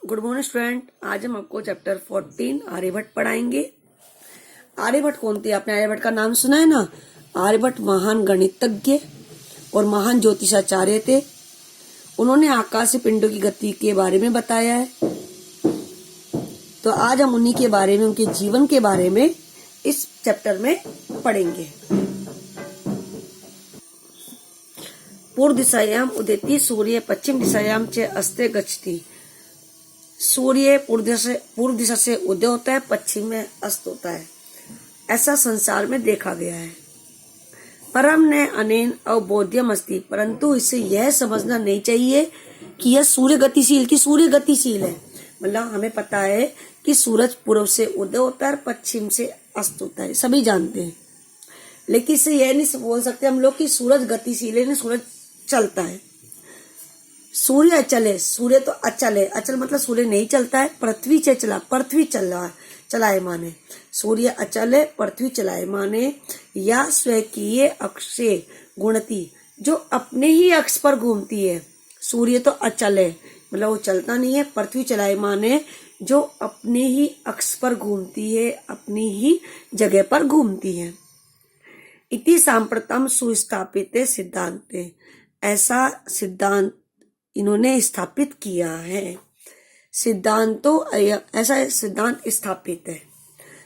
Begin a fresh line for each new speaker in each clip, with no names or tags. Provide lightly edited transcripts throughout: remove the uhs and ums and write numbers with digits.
Good morning student. आज हम आपको चैप्टर 14 आर्यभट्ट पढ़ाएंगे। आर्यभट्ट कौन थे? आपने आर्यभट्ट का नाम सुना है ना। आर्यभट्ट महान गणितज्ञ और महान ज्योतिषाचार्य थे। उन्होंने आकाशीय पिंडों की गति के बारे में बताया है। तो आज हम उन्हीं के बारे में, उनके जीवन के बारे में इस चैप्टर में पढ़ेंगे। पूर्व दिशायाम उदेति सूर्य पश्चिम दिशायाम च अस्ते गच्छति। सूर्य पूर्व दिशा से उदय होता है, पश्चिम में अस्त होता है। ऐसा संसार में देखा गया है। परम ने अनेन अवबोध्यम अस्ति, परंतु इससे यह समझना नहीं चाहिए कि यह सूर्य गतिशील है। मतलब हमें पता है कि सूरज पूर्व से उदय होता है, पश्चिम से अस्त होता है, सभी जानते हैं। लेकिन इससे यह नहीं बोल सकते हम लोग कि सूरज गतिशील है, सूरज चलता है। सूर्य अचल है, सूर्य तो अचल है। अचल मतलब सूर्य नहीं चलता है, पृथ्वी से चला, पृथ्वी चल रहा है, चलायमान है। सूर्य अचल है, पृथ्वी चलायमान है। या स्वकीय अक्ष से गुणती, जो अपने ही अक्ष पर घूमती है। सूर्य तो अचल है, मतलब वो चलता नहीं है। पृथ्वी चलायमान है, जो अपने ही अक्ष पर घूमती है, अपनी ही जगह पर घूमती है। इति सांप्रतम सुस्थापित सिद्धांत, ऐसा सिद्धांत इन्होंने स्थापित किया है। ऐसा सिद्धांत स्थापित है।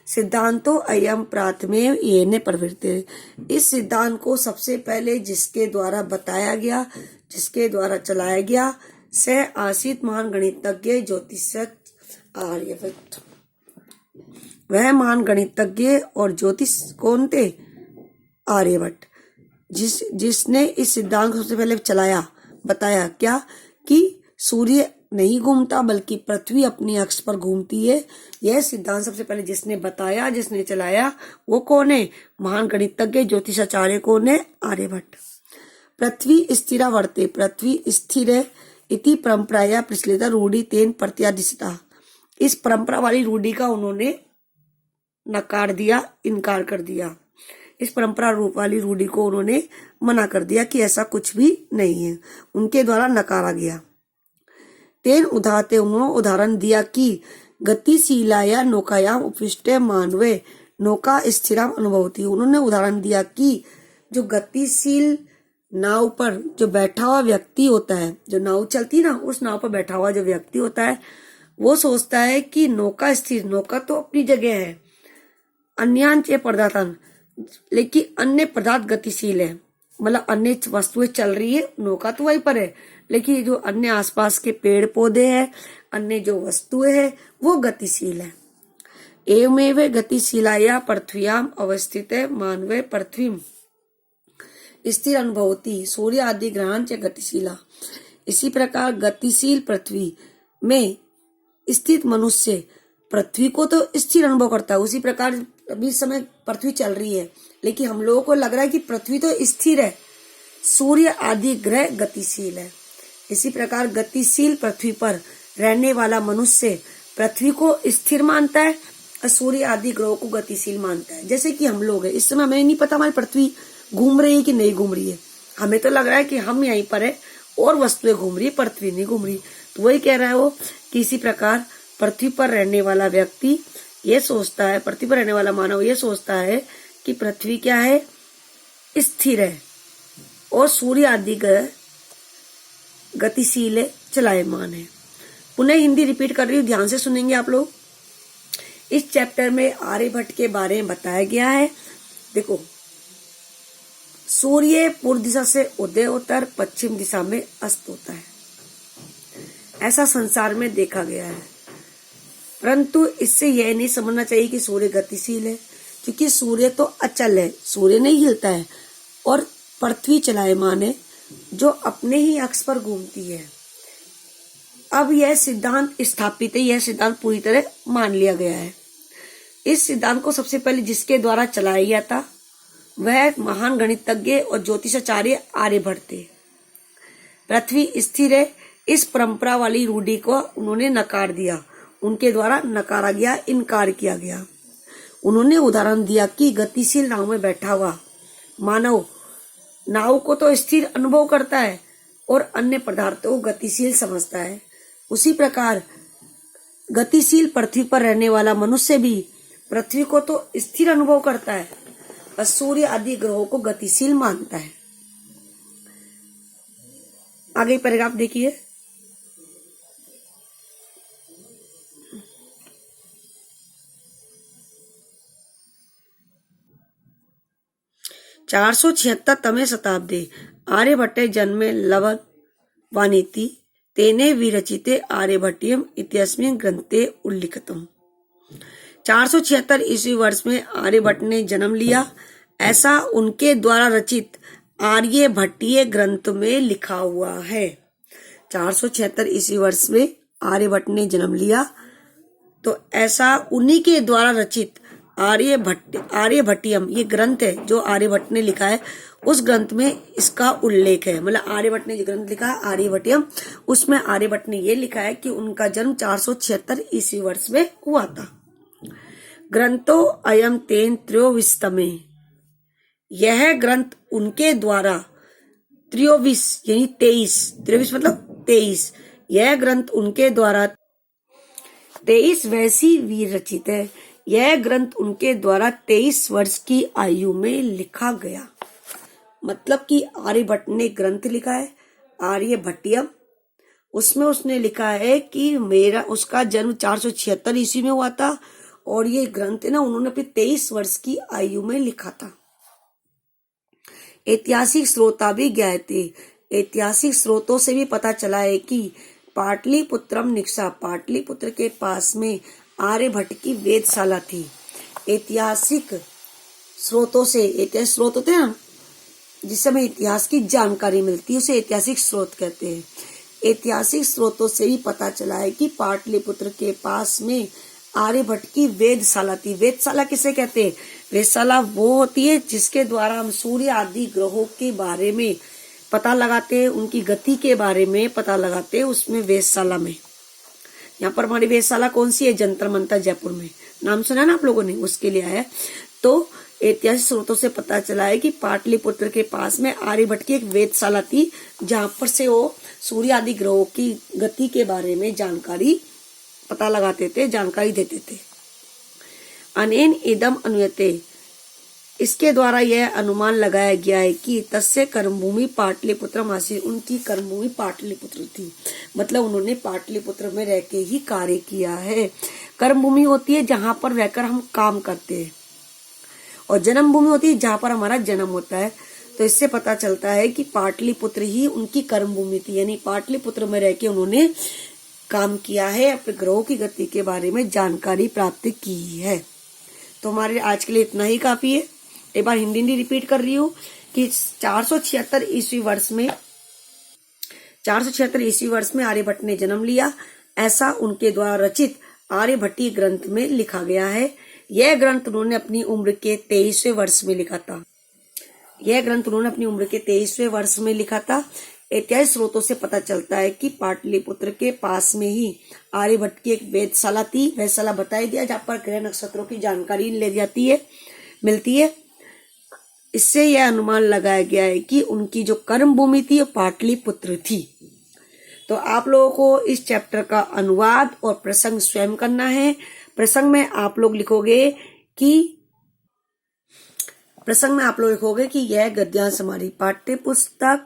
सिद्धांतो अयम प्राथमेव येन प्रवृत्ते, इस सिद्धांत को सबसे पहले जिसके द्वारा बताया गया, जिसके द्वारा चलाया गया, से आसीत महान गणितज्ञ ज्योतिष आर्यभट्ट। वह महान गणितज्ञ और ज्योतिष कौन थे? आर्यभट्ट। जिसने इस सिद्धांत को सबसे पहले चलाया, बताया क्या कि सूर्य नहीं घूमता बल्कि पृथ्वी अपनी अक्ष पर घूमती है। यह सिद्धांत सबसे पहले जिसने बताया, जिसने चलाया, वो कौन है? महान गणितज्ञ ज्योतिषाचार्य कौन है? आर्यभट्ट। पृथ्वी स्थिरा वर्ते, पृथ्वी स्थिर है। इति परंपराया प्रचलिता रूढ़ी तेन प्रत्यादिशता, इस परंपरा वाली रूढ़ी का उन्होंने नकार दिया, इनकार कर दिया। इस परंपरा रूप वाली रूढ़ी को उन्होंने मना कर दिया कि ऐसा कुछ भी नहीं है, उनके द्वारा नकारा गया। तेन उदाहते, उन्होंने उदाहरण दिया कि गतिशीलाया नौकायाम उपविष्टे मानवे नौका स्थिराम अनुभवती। उन्होंने उदाहरण दिया कि जो गतिशील नाव पर जो बैठा हुआ व्यक्ति होता है, जो नाव चलती ना, उस नाव पर बैठा हुआ जो व्यक्ति होता है, वो सोचता है कि नौका स्थिर, नौका तो अपनी जगह है, अन्यांच पदार्थन, लेकिन अन्य पदार्थ गतिशील है। मतलब अन्य वस्तुएं चल रही है, नौका तो वहीं पर है, लेकिन जो अन्य आसपास के पेड़ पौधे हैं, अन्य जो वस्तुएं हैं, वो गतिशील है। एवमेव गतिशीलाया पृथ्व्याम अवस्थित मानवे पृथ्वी स्थिर अनुभवती सूर्य आदि ग्रहांच गतिशीला। इसी प्रकार गतिशील पृथ्वी में स्थित मनुष्य पृथ्वी को तो स्थिर अनुभव करता है। उसी प्रकार अभी समय पृथ्वी चल रही है, लेकिन हम लोगों को लग रहा है कि पृथ्वी तो स्थिर है, सूर्य आदि ग्रह गतिशील है। इसी प्रकार गतिशील पृथ्वी पर रहने वाला मनुष्य पृथ्वी को स्थिर मानता है और सूर्य आदि ग्रहों को गतिशील मानता है। जैसे कि हम लोग हैं, इस समय हमें नहीं पता हमारी पृथ्वी घूम रही है कि नहीं घूम रही है। हमें तो लग रहा है कि हम यहीं पर है और वस्तुएं घूम रही है, पृथ्वी नहीं घूम रही। तो वही कह रहा है वो कि इसी प्रकार पृथ्वी पर रहने वाला व्यक्ति ये सोचता है, पृथ्वी पर रहने वाला मानव ये सोचता है कि पृथ्वी क्या है? स्थिर है, और सूर्य आदि ग्रह गतिशील है, चलायमान है। पुनः हिंदी रिपीट कर रही हूँ, ध्यान से सुनेंगे आप लोग। इस चैप्टर में आर्यभट्ट के बारे में बताया गया है। देखो, सूर्य पूर्व दिशा से उदय होता है, पश्चिम दिशा में अस्त होता है। ऐसा संसार में देखा गया है। परंतु इससे यह नहीं समझना चाहिए कि सूर्य गतिशील है, क्योंकि सूर्य तो अचल है, सूर्य नहीं हिलता है, और पृथ्वी चलायमान है, जो अपने ही अक्ष पर घूमती है। अब यह सिद्धांत स्थापित है, यह सिद्धांत पूरी तरह मान लिया गया है। इस सिद्धांत को सबसे पहले जिसके द्वारा चलाया गया था, वह महान गणितज्ञ और ज्योतिषाचार्य आर्यभट्ट थे। पृथ्वी स्थिर है, इस परंपरा वाली रूढ़ी को उन्होंने नकार दिया, उनके द्वारा नकारा गया, इनकार किया गया। उन्होंने उदाहरण दिया कि गतिशील नाव में बैठा हुआ मानव नाव को तो स्थिर अनुभव करता है और अन्य पदार्थों को गतिशील समझता है। उसी प्रकार गतिशील पृथ्वी पर रहने वाला मनुष्य भी पृथ्वी को तो स्थिर अनुभव करता है और सूर्य आदि ग्रहों को गतिशील मानता है। आगे पैराग्राफ देखिए। तमे शताब्दे आर्यभट्टे जन्मे लववानीति तेने विरचिते आर्यभट्टियम इत्यस्मिन् ग्रंथे उल्लिखितम्। 476 ईस्वी वर्ष में आर्यभट्ट ने जन्म लिया, ऐसा उनके द्वारा रचित आर्यभट्टीय ग्रंथ में लिखा हुआ है। 476 ईस्वी वर्ष में आर्यभट्ट ने जन्म लिया, तो ऐसा उन्हीं के द्वारा रचित आर्यभट्टियम ये ग्रंथ है जो आर्यभट्ट ने लिखा है, उस ग्रंथ में इसका उल्लेख है। मतलब आर्यभट्ट ने जो ग्रंथ लिखा है आर्यभट्टियम, उसमें आर्यभट्ट ने ये लिखा है कि उनका जन्म 476 ईस्वी वर्ष में हुआ था। ग्रंथो अयम तेन त्रयोविशतमे, यह ग्रंथ उनके द्वारा त्रयोविश यानी 23, त्रयोविश मतलब 23, यह ग्रंथ उनके द्वारा 23 वैसी वीर रचित है। यह ग्रंथ उनके द्वारा 23 वर्ष की आयु में लिखा गया। मतलब कि आर्यभट्ट ने ग्रंथ लिखा है आर्यभट्टियम, उसमें उसने लिखा है कि उसका जन्म 476 ईस्वी में हुआ था और ये ग्रंथ है ना उन्होंने अपनी 23 वर्ष की आयु में लिखा था। ऐतिहासिक स्रोता भी ज्ञायते, ऐतिहासिक स्रोतों से भी पता चला है कि पाटलिपुत्रम निक्षा, पाटलिपुत्र के पास में आर्यभट्ट की वेधशाला थी। ऐतिहासिक स्रोतों से, ऐतिहासिक स्रोत होते हैं ना जिससे हमें इतिहास की जानकारी मिलती है, उसे ऐतिहासिक स्रोत कहते हैं। ऐतिहासिक स्रोतों से भी पता चला है कि पाटलिपुत्र के पास में आर्यभट्ट की वेधशाला थी। वेधशाला किसे कहते हैं? वेधशाला वो होती है जिसके द्वारा हम सूर्य आदि ग्रहों के बारे में पता लगाते हैं, उनकी गति के बारे में पता लगाते हैं, उसमें वेधशाला में। यहाँ पर हमारी वेधशाला कौन सी है? जंतर मंतर जयपुर में, नाम सुना है ना आप लोगों ने, उसके लिए आया। तो ऐतिहासिक स्रोतों से पता चला है कि पाटलिपुत्र के पास में आर्यभट्ट की एक वेधशाला थी जहां पर से वो सूर्य आदि ग्रहों की गति के बारे में जानकारी पता लगाते थे, जानकारी देते थे। अनेन इदम अनुयते, इसके द्वारा यह अनुमान लगाया गया है कि तस्य कर्मभूमि पाटलिपुत्रम आसीत्, उनकी कर्मभूमि पाटलिपुत्र थी। मतलब उन्होंने पाटलिपुत्र में रह के ही कार्य किया है। कर्मभूमि होती है जहां पर रहकर हम काम करते हैं और जन्मभूमि होती है जहां पर हमारा जन्म होता है। तो इससे पता चलता है कि पाटलिपुत्र ही उनकी कर्मभूमि थी, यानी पाटलिपुत्र में रह के उन्होंने काम किया है, अपने ग्रहों की गति के बारे में जानकारी प्राप्त की है। तो हमारे आज के लिए इतना ही काफी है। एक बार हिंदी रिपीट कर रही हूँ कि 476 ईस्वी वर्ष में आर्यभट्ट ने जन्म लिया, ऐसा उनके द्वारा रचित आर्यभट्टीय ग्रंथ में लिखा गया है। यह ग्रंथ उन्होंने अपनी उम्र के 23वें वर्ष में लिखा था। ऐतिहासिक स्रोतों से पता चलता है कि पाटलिपुत्र के पास में ही आर्यभट्ट की एक वेधशाला थी। वेधशाला बताई दिया जहाँ पर ग्रह नक्षत्रों की जानकारी मिलती है। इससे यह अनुमान लगाया गया है कि उनकी जो कर्म भूमि थी वो पाटलिपुत्र थी। तो आप लोगों को इस चैप्टर का अनुवाद और प्रसंग स्वयं करना है। प्रसंग में आप लोग लिखोगे कि यह गद्यांश हमारी पाठ्य पुस्तक,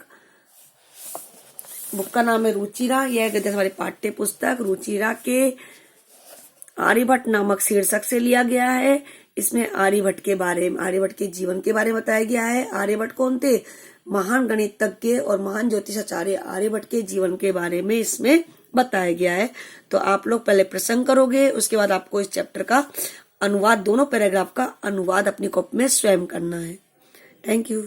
बुक का नाम है रुचिरा, यह गद्यांश हमारी पाठ्य पुस्तक रुचिरा के आर्यभट्ट नामक शीर्षक से लिया गया है। इसमें आर्यभट्ट के जीवन के बारे में बताया गया है। आर्यभट्ट कौन थे? महान गणितज्ञ और महान ज्योतिषाचार्य आर्यभट्ट के जीवन के बारे में इसमें बताया गया है। तो आप लोग पहले प्रसंग करोगे, उसके बाद आपको इस चैप्टर का अनुवाद, दोनों पैराग्राफ का अनुवाद अपनी कॉपी में स्वयं करना है। Thank you.